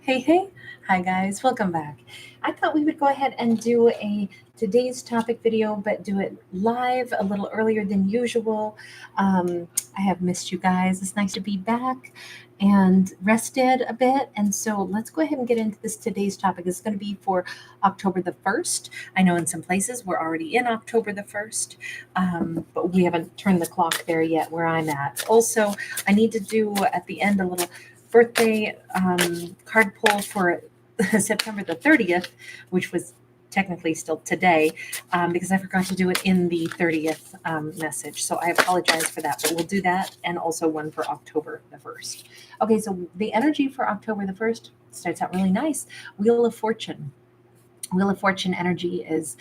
Hey, hey. Hi, guys. Welcome back. I thought we would go ahead and do a today's topic video, but do it live a little earlier than usual. I have missed you guys. It's nice to be back and rested a bit. And so let's go ahead and get into this today's topic. It's going to be for October the 1st. I know in some places we're already in October the 1st, but we haven't turned the clock there yet where I'm at. Also, I need to do at the end a little birthday card pull for September the 30th, which was technically still today, because I forgot to do it in the 30th message. So I apologize for that, but we'll do that and also one for October the 1st. Okay, so the energy for October the 1st starts out really nice. Wheel of Fortune. Wheel of Fortune energy is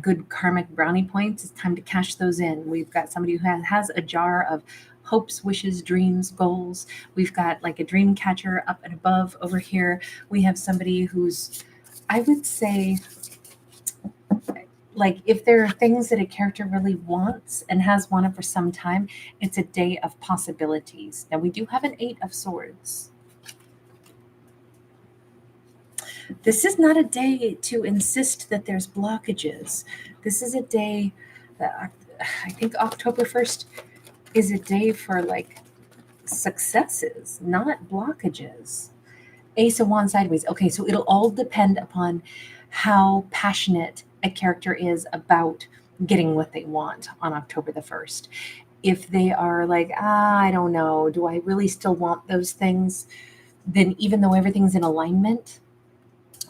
good karmic brownie points. It's time to cash those in. We've got somebody who has a jar of hopes, wishes, dreams, goals. We've got like a dream catcher up and above over here. We have somebody who's, I would say, like if there are things that a character really wants and has wanted for some time, it's a day of possibilities. Now we do have an Eight of Swords. This is not a day to insist that there's blockages. This is a day that I think October 1st is a day for like successes, not blockages. Ace of Wands sideways. Okay, so it'll all depend upon how passionate a character is about getting what they want on October the 1st. If they are like, I don't know, do I really still want those things? Then even though everything's in alignment,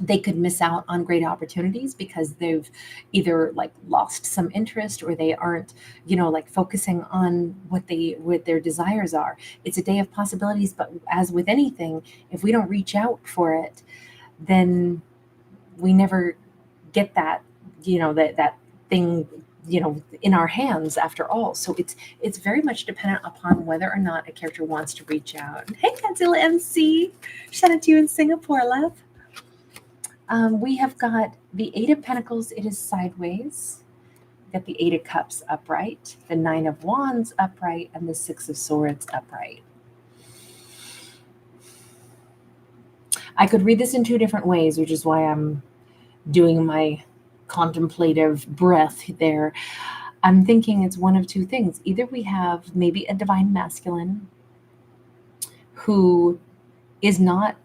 they could miss out on great opportunities because they've either like lost some interest or they aren't, like focusing on what their desires are. It's a day of possibilities, but as with anything, if we don't reach out for it, then we never get that, that thing, in our hands after all. So it's very much dependent upon whether or not a character wants to reach out. Hey, Godzilla MC, shout out to you in Singapore, love. We have got the Eight of Pentacles, it is sideways. We've got the Eight of Cups upright, the Nine of Wands upright, and the Six of Swords upright. I could read this in two different ways, which is why I'm doing my contemplative breath there. I'm thinking it's one of two things. Either we have maybe a divine masculine who is not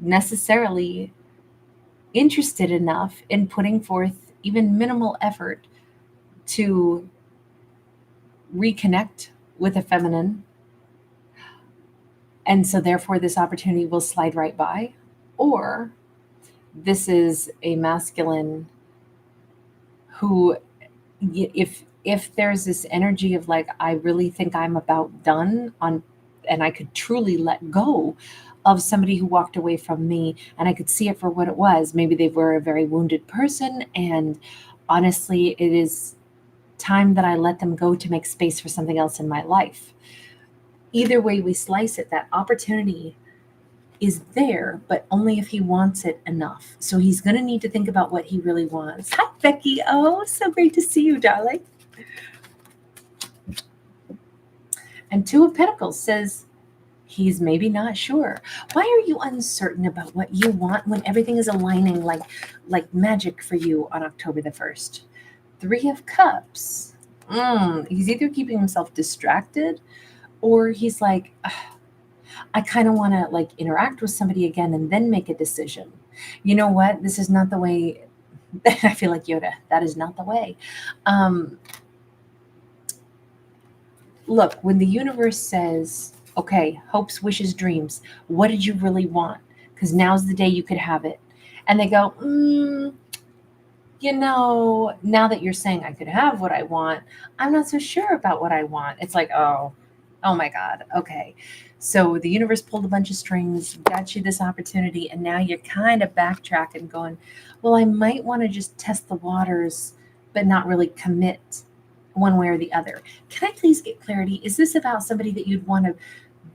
necessarily interested enough in putting forth even minimal effort to reconnect with a feminine. And so therefore this opportunity will slide right by. Or this is a masculine who, if there's this energy of like, I really think I'm about done on, and I could truly let go of somebody who walked away from me and I could see it for what it was. Maybe they were a very wounded person, and honestly, it is time that I let them go to make space for something else in my life. Either way we slice it, that opportunity is there, but only if he wants it enough. So he's going to need to think about what he really wants. Hi, Becky. Oh, so great to see you, darling. And Two of Pentacles says, he's maybe not sure. Why are you uncertain about what you want when everything is aligning like magic for you on October the 1st? Three of Cups. He's either keeping himself distracted or he's like, I kind of want to like interact with somebody again and then make a decision. You know what? This is not the way. I feel like Yoda. That is not the way. Look, when the universe says, okay, hopes, wishes, dreams, what did you really want? Because now's the day you could have it. And they go, now that you're saying I could have what I want, I'm not so sure about what I want. It's like, oh my God. Okay. So the universe pulled a bunch of strings, got you this opportunity, and now you're kind of backtracking, going, well, I might want to just test the waters, but not really commit one way or the other. Can I please get clarity? Is this about somebody that you'd want to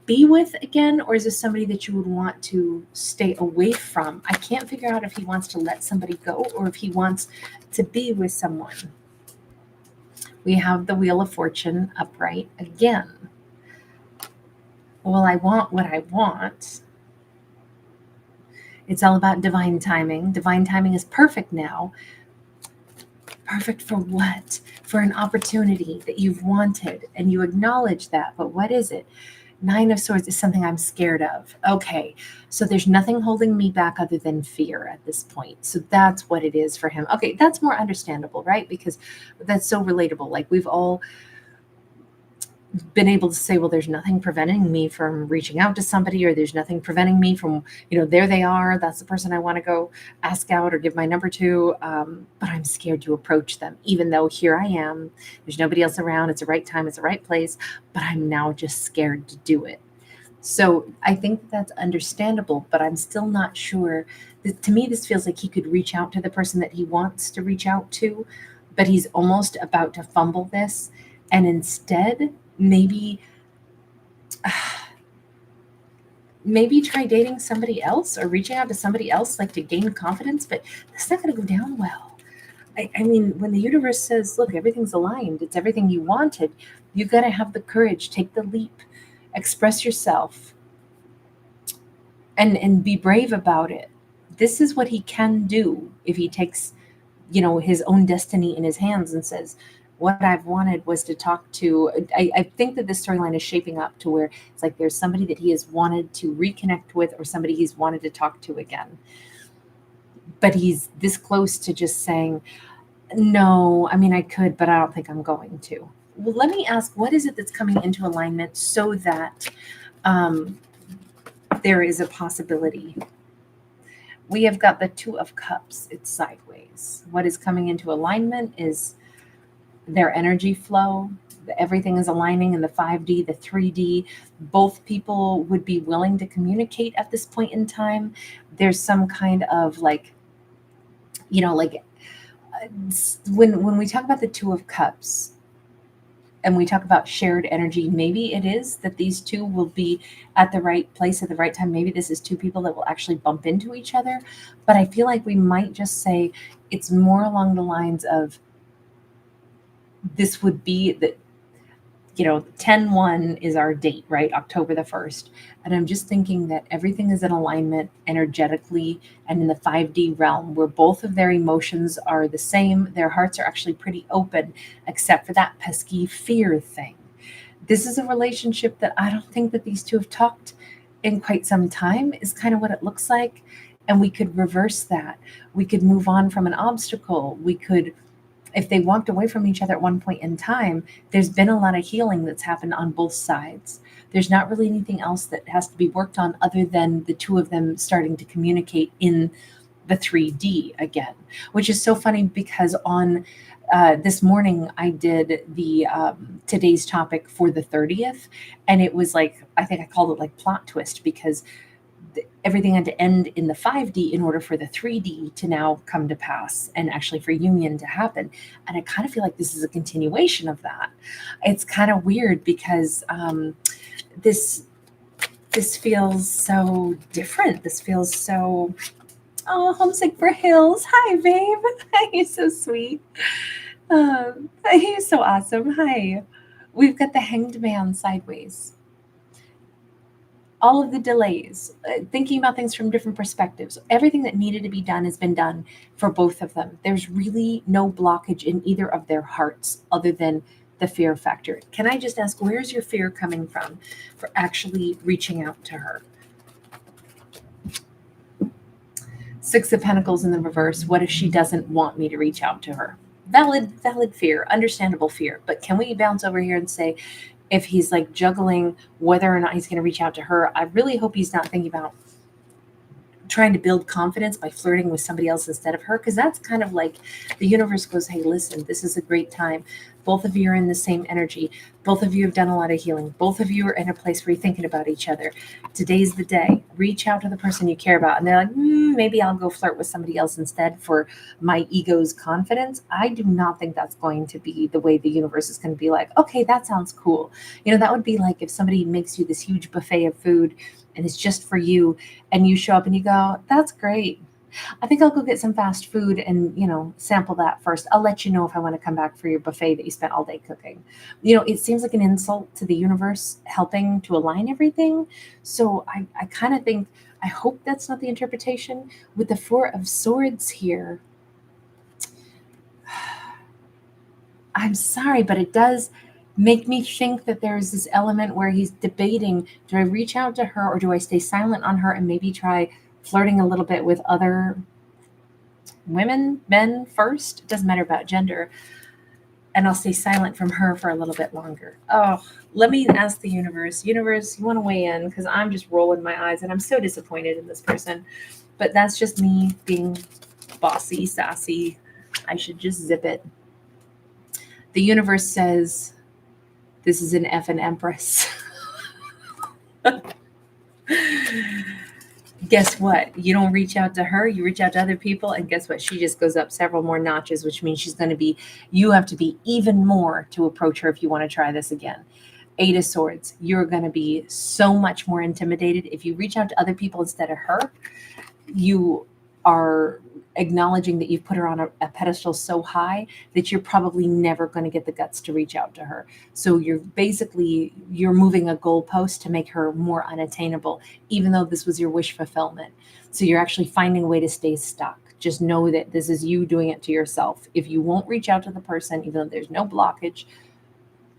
be with again, or is this somebody that you would want to stay away from? I can't figure out if he wants to let somebody go or if he wants to be with someone. We have the Wheel of Fortune upright again. Well, I want what I want. It's all about divine timing. Divine timing is perfect now. Perfect for what? For an opportunity that you've wanted, and you acknowledge that. But what is it? Nine of Swords is something I'm scared of. Okay, so there's nothing holding me back other than fear at this point. So that's what it is for him. Okay, that's more understandable, right? Because that's so relatable. Like we've all been able to say, well, there's nothing preventing me from reaching out to somebody, or there's nothing preventing me from, there they are. That's the person I want to go ask out or give my number to. But I'm scared to approach them, even though here I am. There's nobody else around. It's the right time. It's the right place. But I'm now just scared to do it. So I think that's understandable, but I'm still not sure. To me, this feels like he could reach out to the person that he wants to reach out to, but he's almost about to fumble this. And instead, maybe try dating somebody else or reaching out to somebody else, like to gain confidence, but that's not going to go down well. I mean, when the universe says, look, everything's aligned, it's everything you wanted, you got to have the courage, take the leap, express yourself, and be brave about it. This is what he can do if he takes, his own destiny in his hands and says, what I've wanted was to talk to. I think that this storyline is shaping up to where it's like there's somebody that he has wanted to reconnect with, or somebody he's wanted to talk to again. But he's this close to just saying, no, I mean, I could, but I don't think I'm going to. Well, let me ask, what is it that's coming into alignment so that there is a possibility? We have got the Two of Cups. It's sideways. What is coming into alignment is their energy flow. Everything is aligning in the 5D, the 3D. Both people would be willing to communicate at this point in time. There's some kind of when we talk about the Two of Cups and we talk about shared energy, maybe it is that these two will be at the right place at the right time. Maybe this is two people that will actually bump into each other. But I feel like we might just say it's more along the lines of, this would be that, 10/1 is our date, right? October the 1st. And I'm just thinking that everything is in alignment energetically and in the 5D realm, where both of their emotions are the same. Their hearts are actually pretty open, except for that pesky fear thing. This is a relationship that I don't think that these two have talked in quite some time, is kind of what it looks like. And we could reverse that. We could move on from an obstacle. We could, if they walked away from each other at one point in time, there's been a lot of healing that's happened on both sides. There's not really anything else that has to be worked on other than the two of them starting to communicate in the 3D again, which is so funny because on this morning I did the today's topic for the 30th, and it was like, I think I called it like plot twist, because everything had to end in the 5D in order for the 3D to now come to pass and actually for union to happen. And I kind of feel like this is a continuation of that. It's kind of weird because this feels so different. This feels so, oh, homesick for Hills. Hi, babe. You're so sweet. You're so awesome. Hi. We've got the Hanged Man sideways. All of the delays, thinking about things from different perspectives. Everything that needed to be done has been done for both of them. There's really no blockage in either of their hearts other than the fear factor. Can I just ask, where's your fear coming from for actually reaching out to her? Six of Pentacles in the reverse. What if she doesn't want me to reach out to her? Valid fear, understandable fear. But can we bounce over here and say, if he's like juggling whether or not he's going to reach out to her, I really hope he's not thinking about trying to build confidence by flirting with somebody else instead of her, because that's kind of like the universe goes, hey, listen, this is a great time. Both of you are in the same energy. Both of you have done a lot of healing. Both of you are in a place where you're thinking about each other. Today's the day. Reach out to the person you care about. And they're like, maybe I'll go flirt with somebody else instead for my ego's confidence. I do not think that's going to be the way the universe is going to be like, okay, that sounds cool. That would be like if somebody makes you this huge buffet of food and it's just for you, and you show up and you go, that's great. I think I'll go get some fast food and, sample that first. I'll let you know if I want to come back for your buffet that you spent all day cooking. It seems like an insult to the universe helping to align everything. So I kind of think I hope that's not the interpretation. With the Four of Swords here, I'm sorry, but it does make me think that there's this element where he's debating, do I reach out to her or do I stay silent on her and maybe try flirting a little bit with other women, men first? It doesn't matter about gender. And I'll stay silent from her for a little bit longer. Oh, let me ask the universe. Universe, you want to weigh in? Because I'm just rolling my eyes and I'm so disappointed in this person. But that's just me being bossy, sassy. I should just zip it. The universe says this is an effing empress. Guess what? You don't reach out to her, you reach out to other people, and guess what? She just goes up several more notches, which means you have to be even more to approach her if you want to try this again. Eight of Swords, you're going to be so much more intimidated. If you reach out to other people instead of her, you are acknowledging that you've put her on a pedestal so high that you're probably never going to get the guts to reach out to her. So you're moving a goalpost to make her more unattainable, even though this was your wish fulfillment. So you're actually finding a way to stay stuck. Just know that this is you doing it to yourself. If you won't reach out to the person, even though there's no blockage,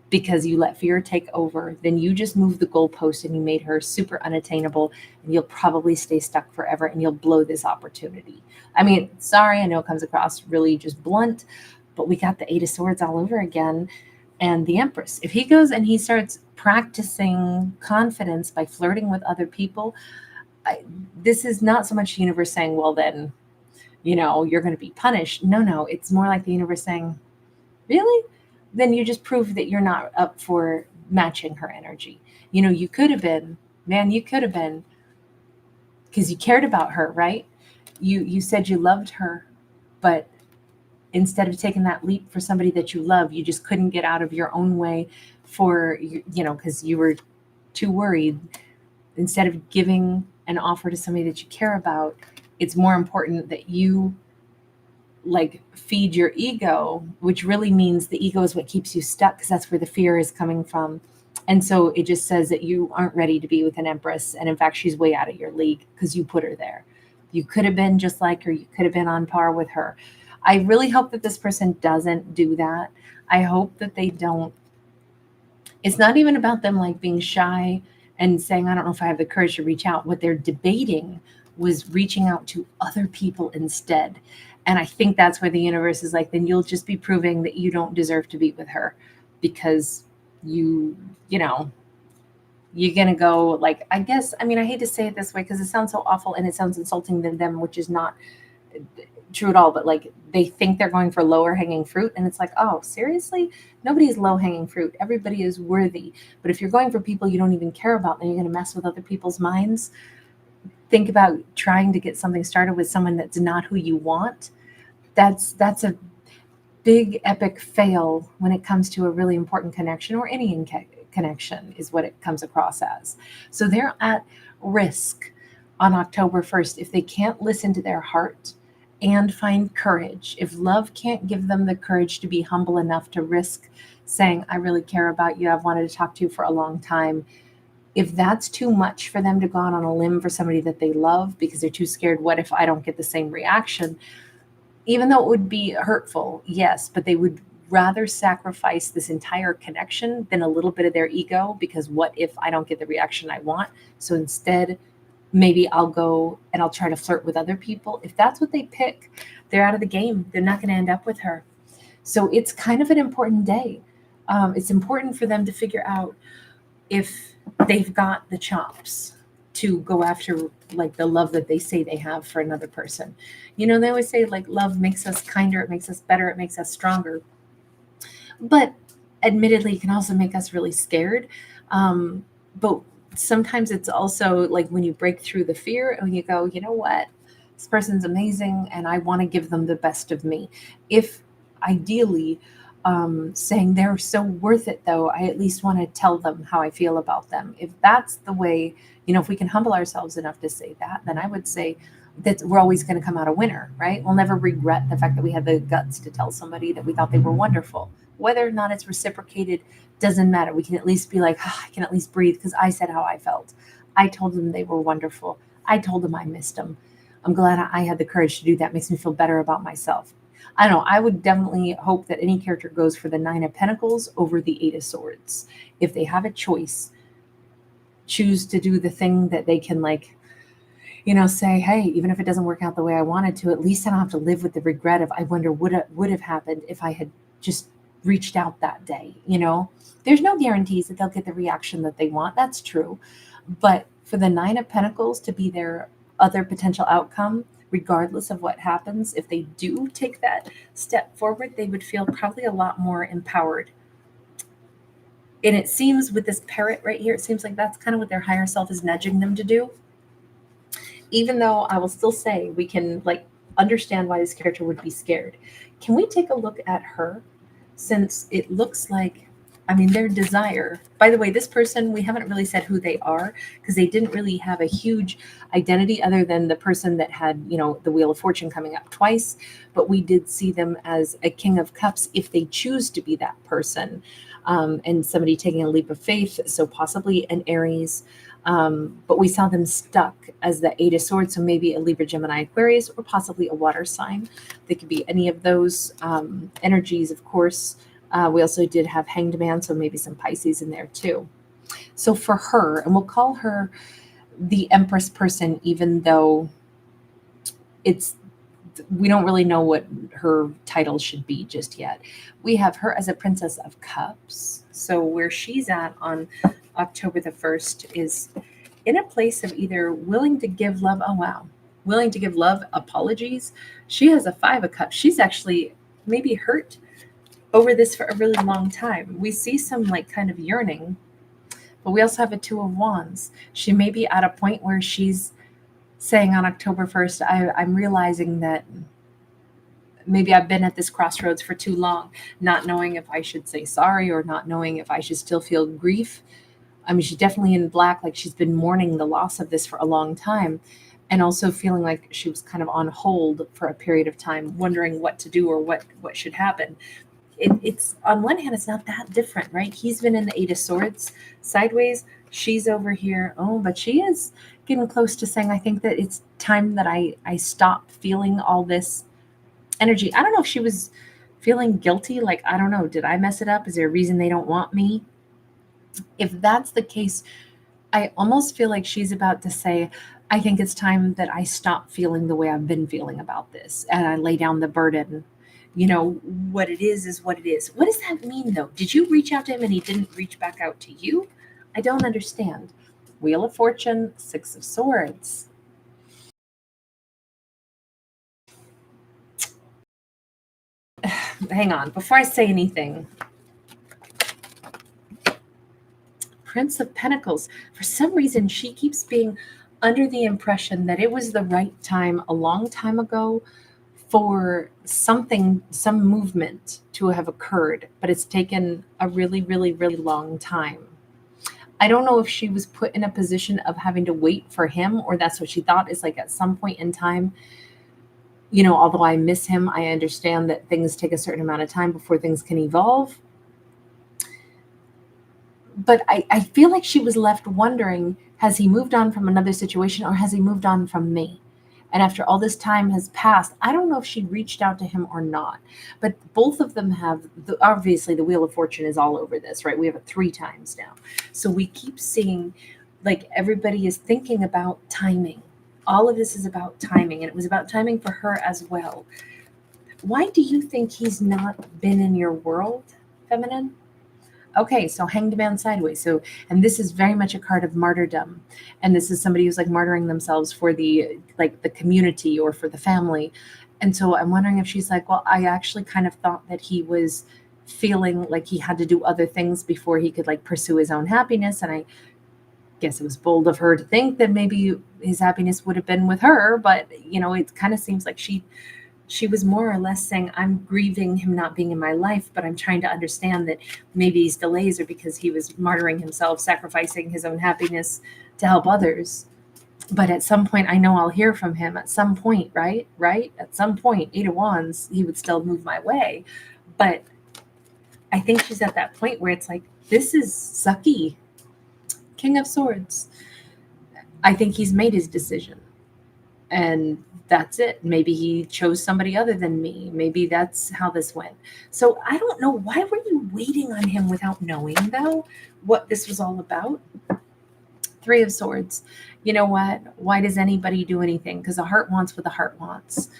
because you let fear take over, then you just moved the goalpost and you made her super unattainable, and you'll probably stay stuck forever and you'll blow this opportunity. I mean, sorry, I know it comes across really just blunt, but we got the Eight of Swords all over again. And the Empress, if he goes and he starts practicing confidence by flirting with other people, this is not so much the universe saying, well, then, you're going to be punished. No, it's more like the universe saying, really? Then you just prove that you're not up for matching her energy. You could have been, because you cared about her, right? You said you loved her, but instead of taking that leap for somebody that you love, you just couldn't get out of your own way because you were too worried. Instead of giving an offer to somebody that you care about, it's more important that you feed your ego, which really means the ego is what keeps you stuck, because that's where the fear is coming from. And so it just says that you aren't ready to be with an Empress. And in fact, she's way out of your league because you put her there. You could have been just like her. You could have been on par with her. I really hope that this person doesn't do that. I hope that they don't. It's not even about them being shy and saying, I don't know if I have the courage to reach out. What they're debating was reaching out to other people instead. And I think that's where the universe is then you'll just be proving that you don't deserve to be with her, because you're going to go I guess, I hate to say it this way because it sounds so awful and it sounds insulting to them, which is not true at all. But they think they're going for lower hanging fruit. And it's oh, seriously? Nobody is low hanging fruit. Everybody is worthy. But if you're going for people you don't even care about, then you're going to mess with other people's minds. Think about trying to get something started with someone that's not who you want. That's a big epic fail when it comes to a really important connection, or any connection is what it comes across as. So they're at risk on October 1st if they can't listen to their heart and find courage. If love can't give them the courage to be humble enough to risk saying, I really care about you, I've wanted to talk to you for a long time. If that's too much for them to go out on a limb for somebody that they love because they're too scared, what if I don't get the same reaction? Even though it would be hurtful, yes, but they would rather sacrifice this entire connection than a little bit of their ego, because what if I don't get the reaction I want? So instead, maybe I'll go and I'll try to flirt with other people. If that's what they pick, they're out of the game. They're not going to end up with her. So it's kind of an important day. It's important for them to figure out if they've got the chops to go after the love that they say they have for another person. They always say love makes us kinder, it makes us better, it makes us stronger. But admittedly, it can also make us really scared. But sometimes it's also when you break through the fear and you go, you know what, this person's amazing and I want to give them the best of me. If ideally, saying they're so worth it though, I at least want to tell them how I feel about them. If that's the way, if we can humble ourselves enough to say that, then I would say that we're always going to come out a winner, right? We'll never regret the fact that we had the guts to tell somebody that we thought they were wonderful. Whether or not it's reciprocated doesn't matter. We can at least be I can at least breathe because I said how I felt. I told them they were wonderful. I told him I missed him. I'm glad I had the courage to do that. Makes me feel better about myself. I don't know. I would definitely hope that any character goes for the Nine of Pentacles over the Eight of Swords. If they have a choice, choose to do the thing that they can, like, say, hey, even if it doesn't work out the way I wanted to, at least I don't have to live with the regret of, I wonder what would have happened if I had just reached out that day. There's no guarantees that they'll get the reaction that they want. That's true. But for the Nine of Pentacles to be their other potential outcome, regardless of what happens, if they do take that step forward, they would feel probably a lot more empowered. And it seems with this parrot right here, it seems like that's kind of what their higher self is nudging them to do. Even though I will still say we can understand why this character would be scared. Can we take a look at her? Since it looks like, their desire. By the way, this person, we haven't really said who they are because they didn't really have a huge identity other than the person that had, the Wheel of Fortune coming up twice. But we did see them as a King of Cups if they choose to be that person. And somebody taking a leap of faith, so possibly an Aries. But we saw them stuck as the Eight of Swords, so maybe a Libra, Gemini, Aquarius, or possibly a water sign. They could be any of those energies, of course. We also did have Hanged Man, so maybe some Pisces in there too. So for her, and we'll call her the Empress person, even though we don't really know what her title should be just yet. We have her as a Princess of Cups. So where she's at on October the 1st is in a place of either willing to give love. Oh, wow. Willing to give love, apologies. She has a Five of Cups. She's actually maybe hurt over this for a really long time. We see some kind of yearning, but we also have a Two of Wands. She may be at a point where she's saying on October 1st, I'm realizing that maybe I've been at this crossroads for too long, not knowing if I should say sorry or not knowing if I should still feel grief. She's definitely in black, like she's been mourning the loss of this for a long time, and also feeling like she was kind of on hold for a period of time, wondering what to do or what should happen. It's on one hand, it's not that different, right? He's been in the Eight of Swords sideways. She's over here. Oh, but she is getting close to saying, I think that it's time that I stop feeling all this energy. I don't know if she was feeling guilty. I don't know. Did I mess it up? Is there a reason they don't want me? If that's the case, I almost feel like she's about to say, I think it's time that I stop feeling the way I've been feeling about this. And I lay down the burden. What it is what it is. What does that mean, though? Did you reach out to him and he didn't reach back out to you? I don't understand. Wheel of Fortune, Six of Swords. Hang on. Before I say anything, Prince of Pentacles. For some reason, she keeps being under the impression that it was the right time a long time ago for some movement to have occurred, but it's taken a really, really, really long time. I don't know if she was put in a position of having to wait for him, or that's what she thought is at some point in time, although I miss him, I understand that things take a certain amount of time before things can evolve. But I feel like she was left wondering, has he moved on from another situation or has he moved on from me? And after all this time has passed, I don't know if she reached out to him or not. But both of them have, obviously, the Wheel of Fortune is all over this, right? We have it 3 times now. So we keep seeing, everybody is thinking about timing. All of this is about timing, and it was about timing for her as well. Why do you think he's not been in your world, feminine? Okay, so Hanged Man sideways. So, and this is very much a card of martyrdom. And this is somebody who's martyring themselves for the community or for the family. And so I'm wondering if she's well, I actually kind of thought that he was feeling like he had to do other things before he could pursue his own happiness. And I guess it was bold of her to think that maybe his happiness would have been with her. But, it kind of seems like she was more or less saying, I'm grieving him not being in my life, but I'm trying to understand that maybe these delays are because he was martyring himself, sacrificing his own happiness to help others. But at some point, I know I'll hear from him at some point, right? At some point, Eight of Wands, he would still move my way. But I think she's at that point where it's this is sucky. King of Swords. I think he's made his decision. And that's it. Maybe he chose somebody other than me. Maybe that's how this went. So I don't know. Why were you waiting on him without knowing, though, what this was all about? Three of Swords. You know what? Why does anybody do anything? Because the heart wants what the heart wants.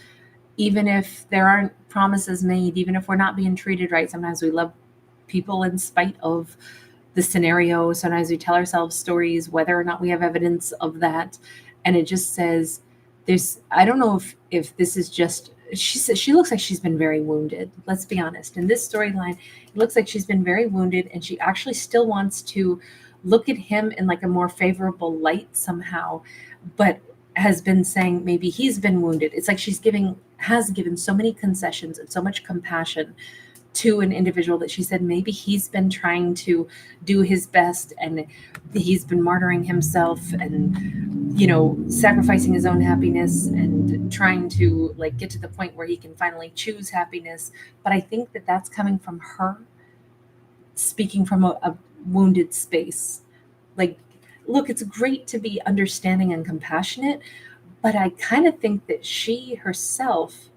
Even if there aren't promises made, even if we're not being treated right, sometimes we love people in spite of the scenario. Sometimes we tell ourselves stories, whether or not we have evidence of that. And it just says, I don't know if this is just, she says, she looks like she's been very wounded. Let's be honest. In this storyline, it looks like she's been very wounded, and she actually still wants to look at him in like a more favorable light somehow, but has been saying maybe he's been wounded. It's like has given so many concessions and so much compassion to an individual that she said maybe he's been trying to do his best, and he's been martyring himself and, sacrificing his own happiness and trying to like get to the point where he can finally choose happiness. But I think that that's coming from her speaking from a wounded space. Like, look, it's great to be understanding and compassionate, but I kind of think that she herself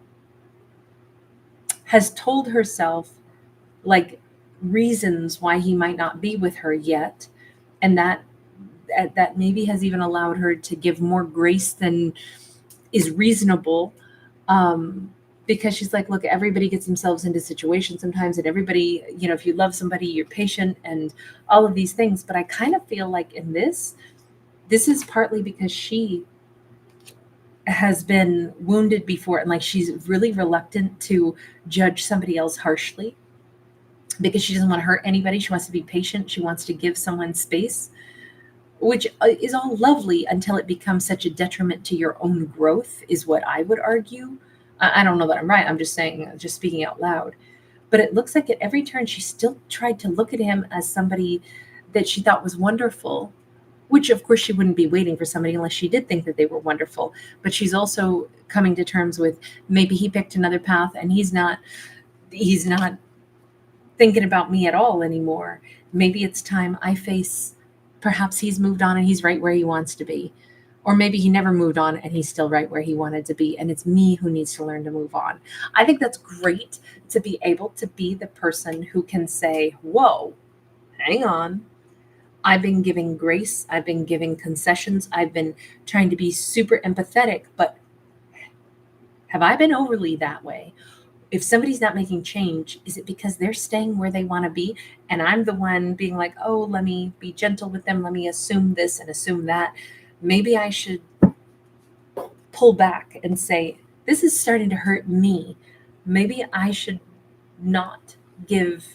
has told herself like reasons why he might not be with her yet, and that maybe has even allowed her to give more grace than is reasonable, because she's like, look, everybody gets themselves into situations sometimes, and everybody, if you love somebody, you're patient and all of these things. But I kind of feel like in this is partly because she has been wounded before, and like she's really reluctant to judge somebody else harshly because she doesn't want to hurt anybody. She wants to be patient. She wants to give someone space, which is all lovely until it becomes such a detriment to your own growth, is what I would argue. I don't know that I'm right. I'm just saying, just speaking out loud. But it looks like at every turn, she still tried to look at him as somebody that she thought was wonderful, which of course she wouldn't be waiting for somebody unless she did think that they were wonderful. But she's also coming to terms with maybe he picked another path and he's not thinking about me at all anymore. Maybe it's time I face, perhaps he's moved on and he's right where he wants to be. Or maybe he never moved on and he's still right where he wanted to be, and it's me who needs to learn to move on. I think that's great to be able to be the person who can say, whoa, hang on. I've been giving grace. I've been giving concessions. I've been trying to be super empathetic, but have I been overly that way? If somebody's not making change, is it because they're staying where they want to be? And I'm the one being like, oh, let me be gentle with them. Let me assume this and assume that. Maybe I should pull back and say, this is starting to hurt me. Maybe I should not give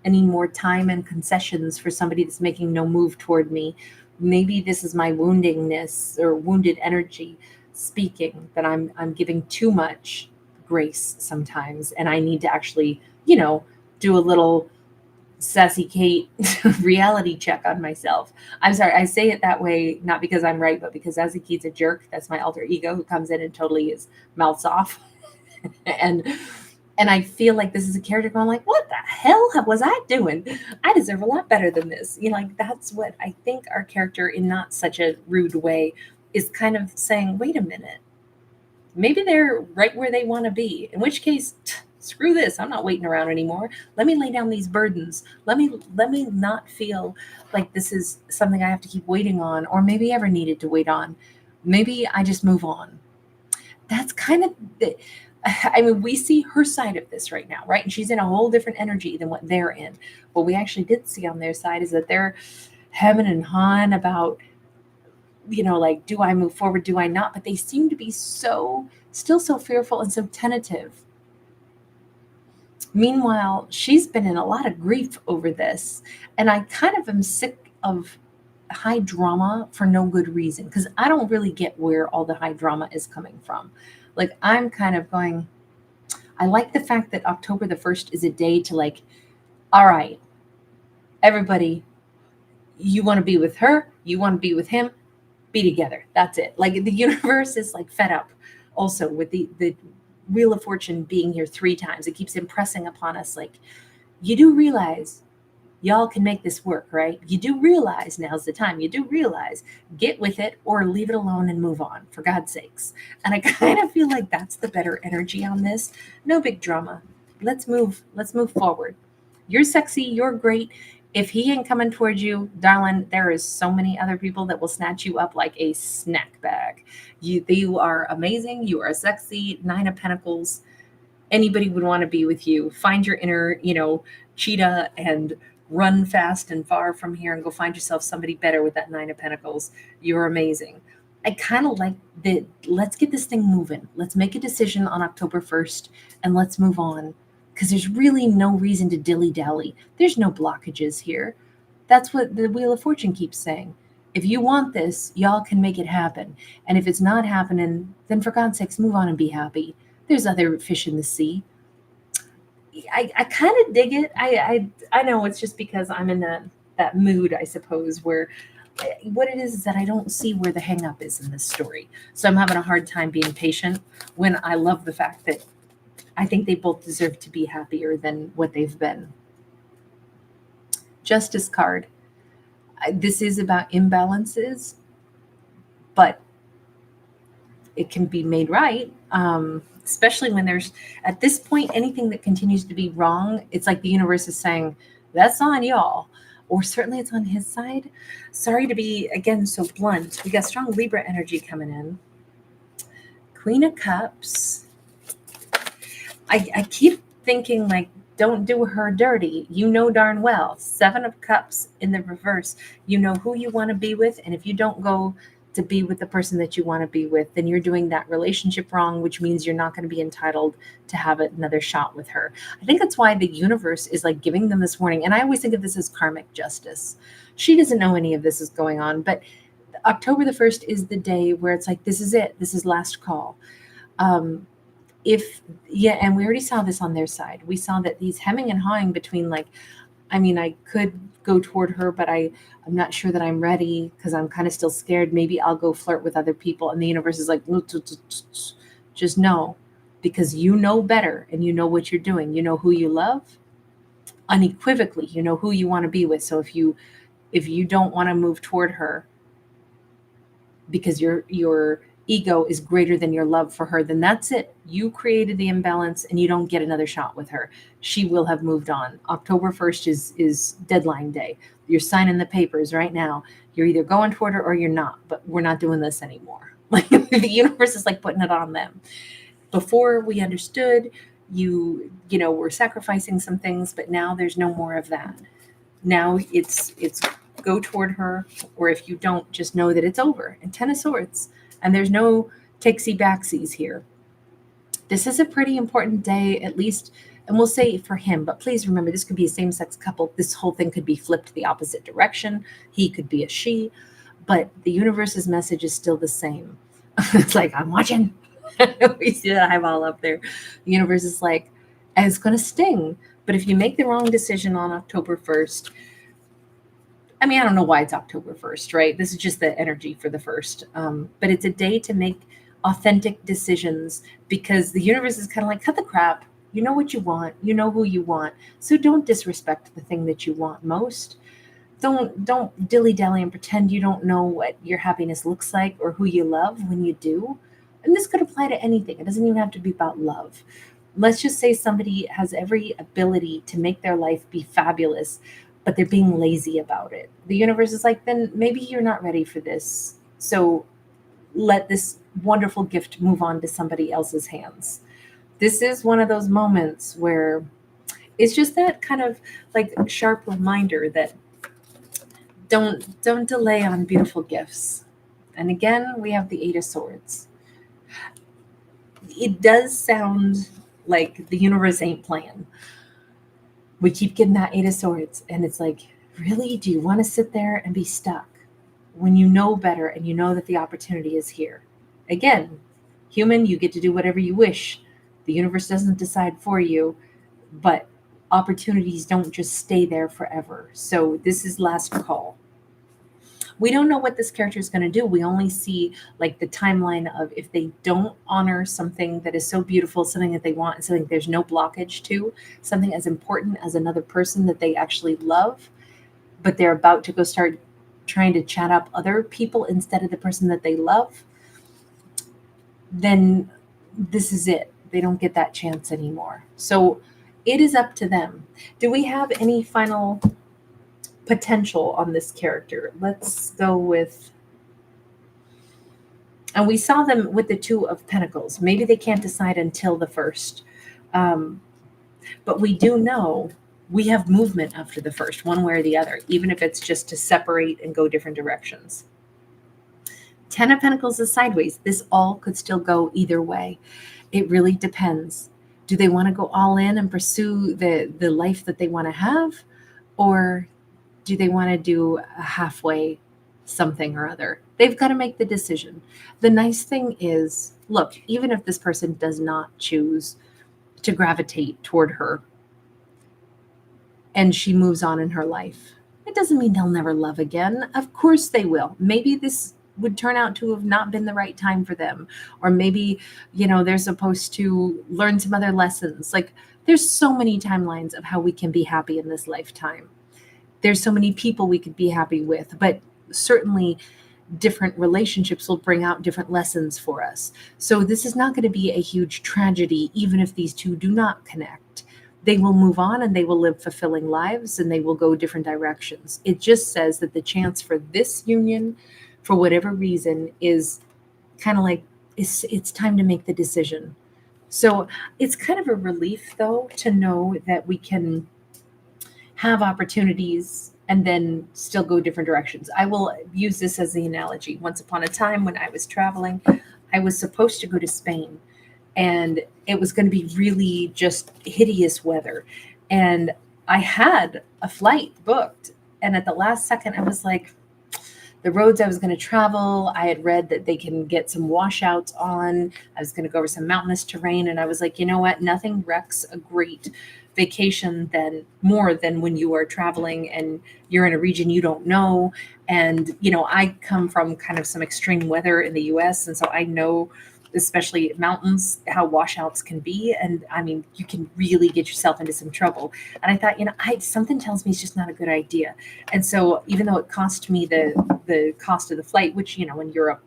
any more time and concessions for somebody that's making no move toward me. Maybe this is my woundingness or wounded energy speaking, that I'm giving too much grace sometimes, and I need to actually, do a little Sassy Kate reality check on myself. I'm sorry, I say it that way, not because I'm right, but because Sassy Kate's a jerk. That's my alter ego who comes in and totally is mouths off. and I feel like this is a character going like, what the hell was I doing? I deserve a lot better than this. Like that's what I think our character, in not such a rude way, is kind of saying, wait a minute. Maybe they're right where they want to be, in which case, screw this. I'm not waiting around anymore. Let me lay down these burdens. Let me not feel like this is something I have to keep waiting on, or maybe ever needed to wait on. Maybe I just move on. That's kind of we see her side of this right now, right? And she's in a whole different energy than what they're in. What we actually did see on their side is that they're hemming and hawing about, like, do I move forward? Do I not? But they seem to be still so fearful and so tentative. Meanwhile, she's been in a lot of grief over this. And I kind of am sick of high drama for no good reason, because I don't really get where all the high drama is coming from. Like, I'm kind of going, I like the fact that October the 1st is a day to like, all right, everybody, you want to be with her, you want to be with him, be together. That's it. Like, the universe is like fed up also with the Wheel of Fortune being here 3 times. It keeps impressing upon us, like, you do realize Y'all can make this work, right? You do realize now's the time. You do realize, get with it or leave it alone and move on, for God's sakes. And I kind of feel like that's the better energy on this. No big drama. Let's move forward. You're sexy, you're great. If he ain't coming towards you, darling, there is so many other people that will snatch you up like a snack bag. You are amazing, you are sexy, 9 of Pentacles. Anybody would want to be with you. Find your inner, cheetah and run fast and far from here and go find yourself somebody better with that 9 of Pentacles. You're amazing. I kind of like that. Let's get this thing moving. Let's make a decision on October 1st and let's move on, because there's really no reason to dilly-dally. There's no blockages here. That's what the Wheel of Fortune keeps saying. If you want this, y'all can make it happen. And if it's not happening, then for God's sakes, move on and be happy. There's other fish in the sea. I kind of dig it. I know it's just because I'm in that mood, I suppose, where what it is that I don't see where the hang up is in this story. So I'm having a hard time being patient when I love the fact that I think they both deserve to be happier than what they've been. Justice card. This is about imbalances, but it can be made right. Especially when there's, at this point, anything that continues to be wrong, it's like the universe is saying, that's on y'all. Or certainly it's on his side. Sorry to be, again, so blunt. We got strong Libra energy coming in. Queen of Cups. I keep thinking, like, don't do her dirty. You know darn well. 7 of Cups in the reverse. You know who you want to be with. And if you don't go to be with the person that you want to be with, then you're doing that relationship wrong, which means you're not going to be entitled to have another shot with her. I think that's why the universe is like giving them this warning. And I always think of this as karmic justice. She doesn't know any of this is going on, but October the 1st is the day where it's like, this is it. This is last call. And we already saw this on their side. We saw that he's hemming and hawing between, like, I mean, I could go toward her, but I'm not sure that I'm ready because I'm kind of still scared. Maybe I'll go flirt with other people. And the universe is like, just know, because you know better and you know what you're doing. You know who you love unequivocally. You know who you want to be with. So if you don't want to move toward her because your ego is greater than your love for her, then that's it. You created the imbalance and you don't get another shot with her. She will have moved on. October 1st is deadline day. You're signing the papers right now. You're either going toward her or you're not, but we're not doing this anymore. Like, the universe is like putting it on them. Before we understood, we're sacrificing some things, but now there's no more of that. Now it's go toward her, or if you don't, just know that it's over. And 10 of Swords. And there's no takesy-backsies here. This is a pretty important day, at least, and we'll say for him. But please remember, this could be a same-sex couple. This whole thing could be flipped the opposite direction. He could be a she. But the universe's message is still the same. It's like, I'm watching. We see that eyeball up there. The universe is like, and it's going to sting. But if you make the wrong decision on October 1st, I mean, I don't know why it's October 1st, right? This is just the energy for the 1st. But it's a day to make authentic decisions, because the universe is kind of like, cut the crap. You know what you want. You know who you want. So don't disrespect the thing that you want most. Don't dilly-dally and pretend you don't know what your happiness looks like or who you love when you do. And this could apply to anything. It doesn't even have to be about love. Let's just say somebody has every ability to make their life be fabulous, but they're being lazy about it. The universe is like, then maybe you're not ready for this. So let this wonderful gift move on to somebody else's hands. This is one of those moments where it's just that kind of like sharp reminder that don't delay on beautiful gifts. And again, we have the 8 of Swords. It does sound like the universe ain't playing. We keep getting that 8 of Swords, and it's like, really? Do you want to sit there and be stuck when you know better and you know that the opportunity is here? Again, human, you get to do whatever you wish. The universe doesn't decide for you, but opportunities don't just stay there forever. So this is last call. We don't know what this character is going to do. We only see like the timeline of if they don't honor something that is so beautiful, something that they want, and something there's no blockage to, something as important as another person that they actually love, but they're about to go start trying to chat up other people instead of the person that they love, then this is it. They don't get that chance anymore. So it is up to them. Do we have any final potential on this character? Let's go with, and we saw them with the Two of Pentacles. Maybe they can't decide until the first. But we do know we have movement after the first, one way or the other, even if it's just to separate and go different directions. 10 of Pentacles is sideways. This all could still go either way. It really depends. Do they want to go all in and pursue the life that they want to have? Or do they want to do a halfway something or other? They've got to make the decision. The nice thing is, look, even if this person does not choose to gravitate toward her and she moves on in her life, it doesn't mean they'll never love again. Of course they will. Maybe this would turn out to have not been the right time for them. Or maybe, they're supposed to learn some other lessons. Like, there's so many timelines of how we can be happy in this lifetime. There's so many people we could be happy with, but certainly different relationships will bring out different lessons for us. So this is not going to be a huge tragedy, even if these two do not connect. They will move on and they will live fulfilling lives and they will go different directions. It just says that the chance for this union, for whatever reason, is kind of like, it's time to make the decision. So it's kind of a relief, though, to know that we can have opportunities and then still go different directions. I will use this as the analogy. Once upon a time when I was traveling, I was supposed to go to Spain, and it was going to be really just hideous weather. And I had a flight booked, and at the last second, I was like, the roads I was going to travel, I had read that they can get some washouts on. I was going to go over some mountainous terrain. And I was like, you know what? Nothing wrecks a great vacation more than when you are traveling and you're in a region you don't know. And, I come from kind of some extreme weather in the US. And so I know, especially mountains, how washouts can be. And I mean, you can really get yourself into some trouble. And I thought, something tells me it's just not a good idea. And so even though it cost me the cost of the flight, which, in Europe,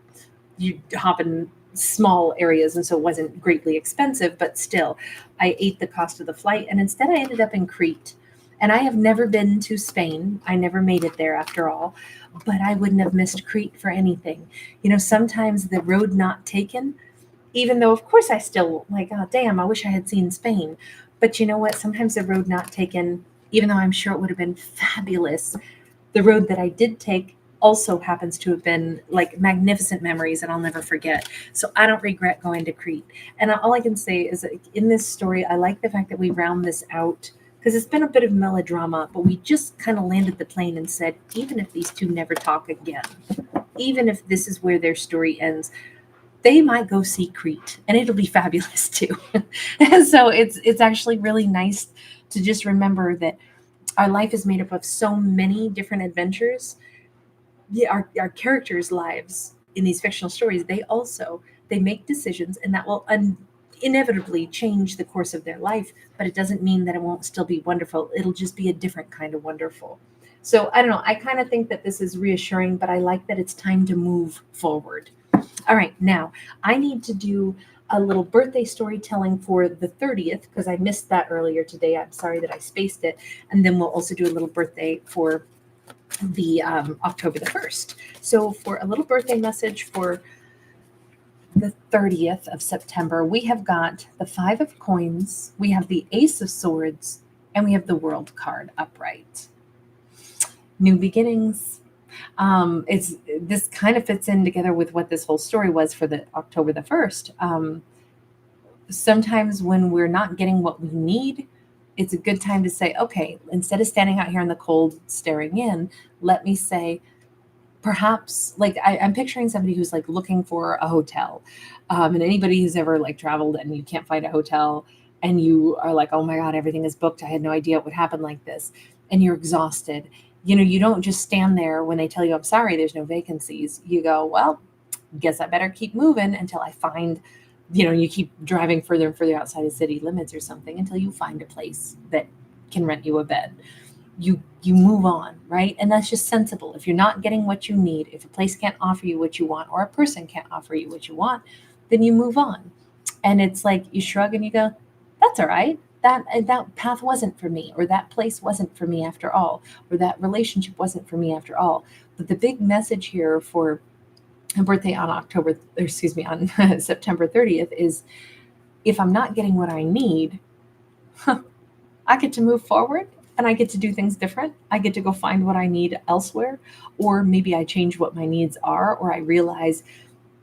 you hop in small areas. And so it wasn't greatly expensive, but still I ate the cost of the flight. And instead I ended up in Crete. And I have never been to Spain. I never made it there after all, but I wouldn't have missed Crete for anything. Sometimes the road not taken, even though, of course, I still oh, damn, I wish I had seen Spain. But you know what? Sometimes the road not taken, even though I'm sure it would have been fabulous, the road that I did take also happens to have been magnificent memories that I'll never forget. So I don't regret going to Crete. And all I can say is that in this story, I like the fact that we round this out because it's been a bit of melodrama, but we just kind of landed the plane and said, even if these two never talk again, even if this is where their story ends, they might go see Crete and it'll be fabulous too. And so it's actually really nice to just remember that our life is made up of so many different adventures. Yeah, our characters' lives in these fictional stories, they make decisions, and that will inevitably change the course of their life, but it doesn't mean that it won't still be wonderful. It'll just be a different kind of wonderful. So I don't know. I kind of think that this is reassuring, but I like that it's time to move forward. All right, now I need to do a little birthday storytelling for the 30th because I missed that earlier today. I'm sorry that I spaced it. And then we'll also do a little birthday for the October the 1st. So for a little birthday message for the 30th of September, we have got the 5 of Coins, we have the Ace of Swords, and we have the World card upright. New beginnings. This kind of fits in together with what this whole story was for the October the 1st. Sometimes when we're not getting what we need, it's a good time to say, okay, instead of standing out here in the cold staring in, let me say, perhaps I'm picturing somebody who's looking for a hotel. And anybody who's ever traveled and you can't find a hotel and you are oh my God, everything is booked. I had no idea it would happen like this. And you're exhausted. You don't just stand there when they tell you, I'm sorry, there's no vacancies. You go, well, guess I better keep moving until I find, you keep driving further and further outside the city limits or something until you find a place that can rent you a bed. You move on, right? And that's just sensible. If you're not getting what you need, if a place can't offer you what you want, or a person can't offer you what you want, then you move on. And it's like you shrug and you go, that's all right. That path wasn't for me, or that place wasn't for me after all, or that relationship wasn't for me after all. But the big message here for a birthday on on September 30th is, if I'm not getting what I need, I get to move forward and I get to do things different. I get to go find what I need elsewhere, or maybe I change what my needs are, or I realize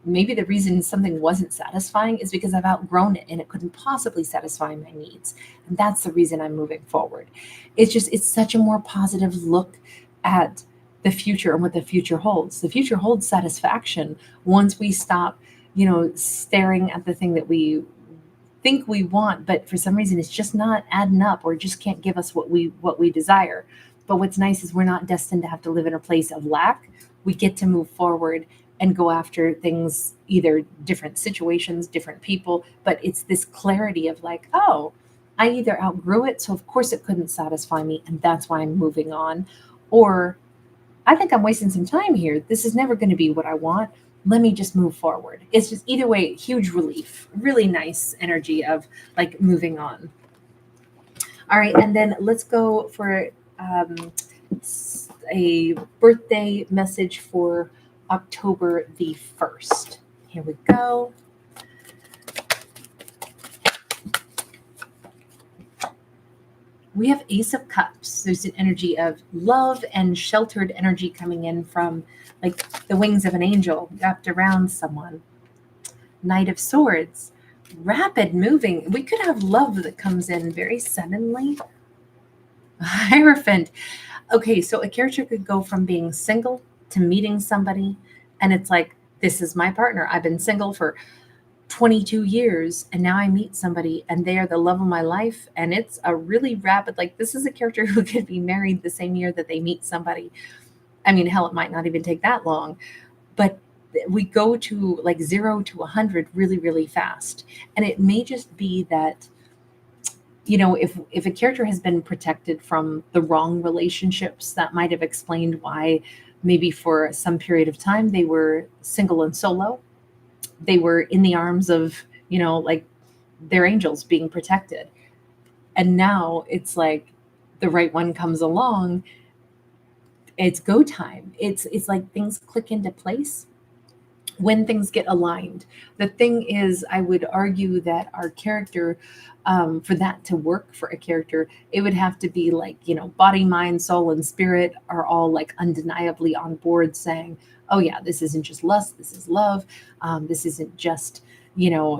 maybe the reason something wasn't satisfying is because I've outgrown it and it couldn't possibly satisfy my needs. And that's the reason I'm moving forward. It's such a more positive look at the future and what the future holds. The future holds satisfaction once we stop, staring at the thing that we think we want, but for some reason it's just not adding up, or just can't give us what we desire. But what's nice is we're not destined to have to live in a place of lack. We get to move forward and go after things, either different situations, different people, but it's this clarity of like, oh, I either outgrew it, so of course it couldn't satisfy me, and that's why I'm moving on, or I think I'm wasting some time here. This is never going to be what I want. Let me just move forward. It's just either way, huge relief. Really nice energy of like moving on. All right, and then let's go for a birthday message for October the 1st. Here we go. We have Ace of Cups. There's an energy of love and sheltered energy coming in from like the wings of an angel wrapped around someone. Knight of Swords, rapid moving. We could have love that comes in very suddenly. Hierophant. Okay, so a character could go from being single to meeting somebody, and it's like, this is my partner. I've been single for 22 years, and now I meet somebody and they are the love of my life, and it's a really rapid, like, this is a character who could be married the same year that they meet somebody. I mean, hell, it might not even take that long, but we go to like 0 to 100 really, really fast. And it may just be that, if a character has been protected from the wrong relationships, that might have explained why maybe for some period of time they were single and solo. They were in the arms of, like their angels, being protected. And now it's like the right one comes along. It's go time. It's like things click into place when things get aligned. The thing is, I would argue that our character, for that to work for a character, it would have to be like, body, mind, soul, and spirit are all like undeniably on board saying, oh yeah, this isn't just lust, this is love. This isn't just,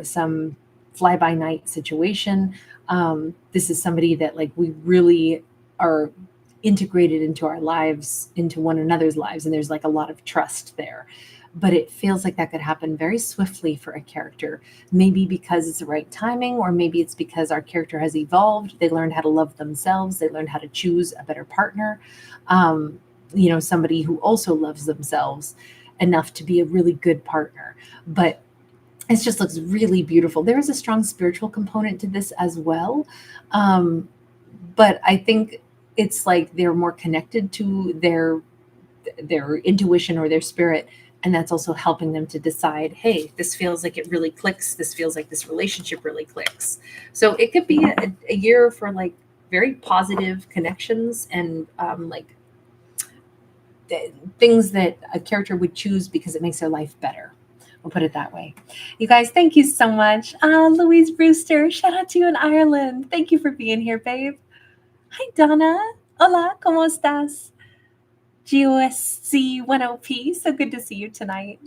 some fly by night situation. This is somebody that like we really are integrated into our lives, into one another's lives. And there's like a lot of trust there. But it feels like that could happen very swiftly for a character, maybe because it's the right timing, or maybe it's because our character has evolved. They learned how to love themselves. They learned how to choose a better partner. Somebody who also loves themselves enough to be a really good partner. But it just looks really beautiful. There is a strong spiritual component to this as well. But I think it's like they're more connected to their intuition or their spirit. And that's also helping them to decide, hey, this feels like it really clicks. This feels like this relationship really clicks. So it could be a year for like very positive connections and like things that a character would choose because it makes their life better. We'll put it that way. You guys, thank you so much. Louise Brewster, shout out to you in Ireland. Thank you for being here, babe. Hi, Donna. Hola, ¿cómo estás? GOSC10P, so good to see you tonight.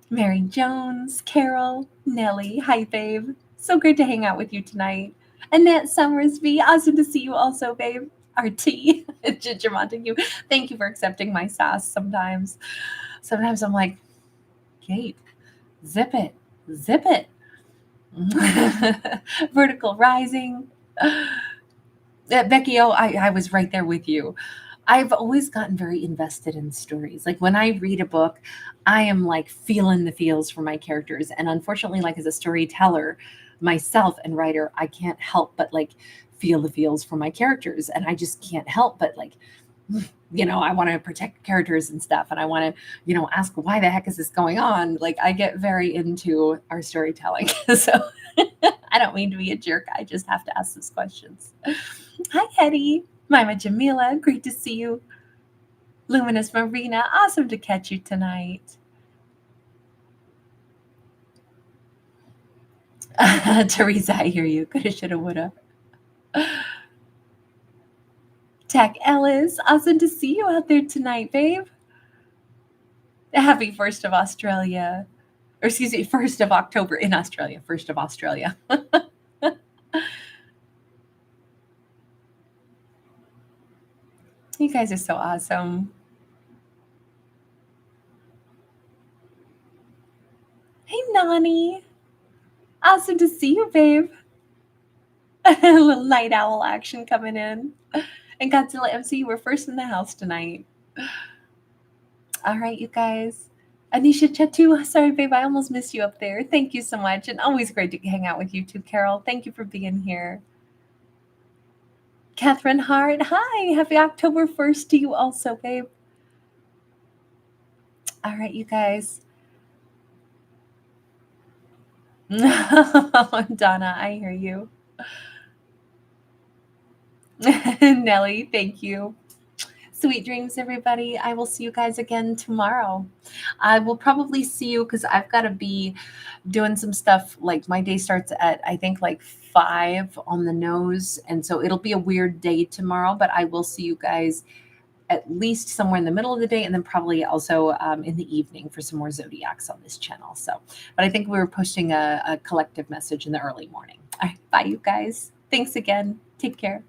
Mary Jones, Carol, Nellie, hi, babe. So great to hang out with you tonight. Annette Summersby, awesome to see you also, babe. RT, Ginger Montague, thank you for accepting my sass sometimes. Sometimes I'm like, Kate, zip it. Vertical Rising. Becky, I was right there with you. I've always gotten very invested in stories. Like when I read a book, I am like feeling the feels for my characters. And unfortunately, like as a storyteller myself and writer, I can't help but like feel the feels for my characters. And I just can't help but like, I want to protect characters and stuff. And I want to, ask why the heck is this going on? Like I get very into our storytelling. So I don't mean to be a jerk. I just have to ask those questions. Hi, Hetty. Mama Jamila, great to see you. Luminous Marina, awesome to catch you tonight. Teresa, I hear you. Coulda, shoulda, woulda. Tack Ellis, awesome to see you out there tonight, babe. Happy 1st of Australia. Or excuse me, 1st of October in Australia. 1st of Australia. You guys are so awesome. Hey, Nani. Awesome to see you, babe. A little night owl action coming in. And Godzilla MC, you were first in the house tonight. All right, you guys. Anisha Chatu, sorry, babe, I almost missed you up there. Thank you so much. And always great to hang out with you too, Carol. Thank you for being here. Catherine Hart, hi. Happy October 1st to you also, babe. All right, you guys. Donna, I hear you. Nellie, thank you. Sweet dreams, everybody. I will see you guys again tomorrow. I will probably see you because I've got to be doing some stuff. Like my day starts at, I think, like 5 on the nose. And so it'll be a weird day tomorrow, but I will see you guys at least somewhere in the middle of the day and then probably also in the evening for some more zodiacs on this channel. So, but I think we were posting a collective message in the early morning. All right, bye, you guys. Thanks again. Take care.